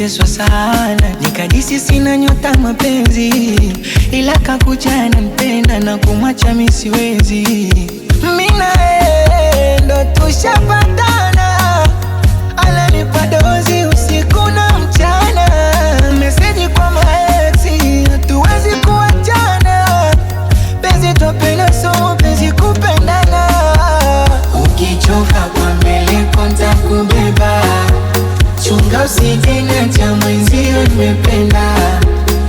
nimeteswa sana, nikajisi sina nyota mapenzi, ila kakuja ananipenda na kumwacha mimi siwezi. Mimi na yeye ndo tushapatana, ananipa dozi usiku na mchana, meseji kwa maeksi, hatuwezi kuachana, penzi twapenda so penzi kupendana. Ukichoka kwa mbele konta kubeba, chunga usije niacha mwenzio nimependa.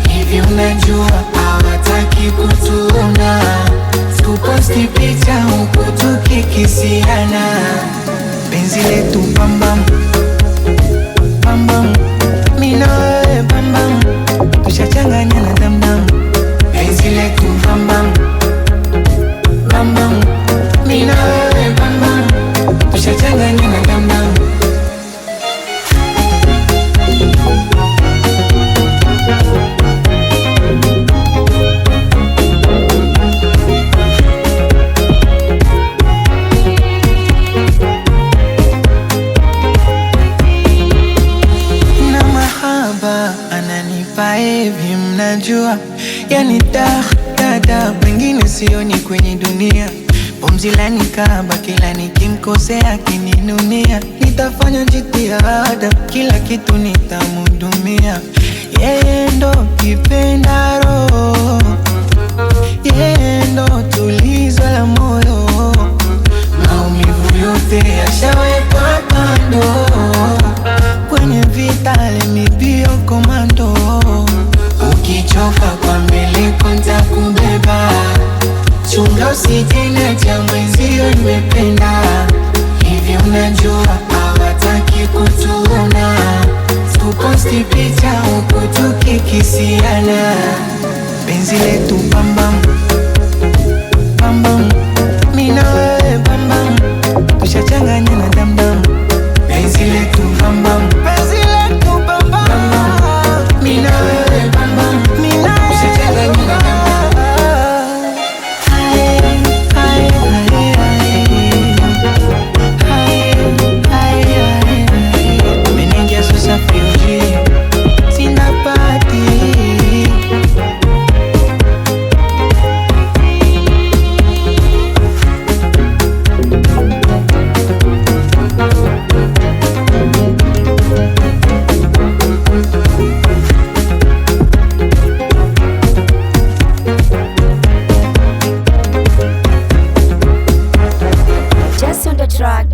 Hivi unajua hawataki kutuona, tuposti picha huku tukikisiana. Penzi letu bambam bambam, mimi na wewe bambam, tushachanganya na damdam. Penzi letu bambam bambam, mimi na wewe bambam, tushachanganya na damdam. Ananipa hivi mnajua, yani dada pengine sioni kwenye dunia. Pumzi lanikaba kila nikimkosea kininunia, nitafanya jitihada kila kitu nitamhudumia. Yeye ndo kipenda roho, yeye ndo tulizo la moyo, maumivu yote yashawekwa kando, kwenye vita lemibio komando. Ukichoka kwa mbele konta kubeba, chunga usije niacha mwenzio nimependa. Hivi unajua hawataki kutuona, tuposti picha huku tukikisiana. Penzi letu bambam bambam, mimi na wewe bambam, tushachanganya na damdam. Penzi letu bambam, penzi letu bambam bambam, mimi na wewe bambam, mimi na wewe tushachanganya na damdam. Just on the track.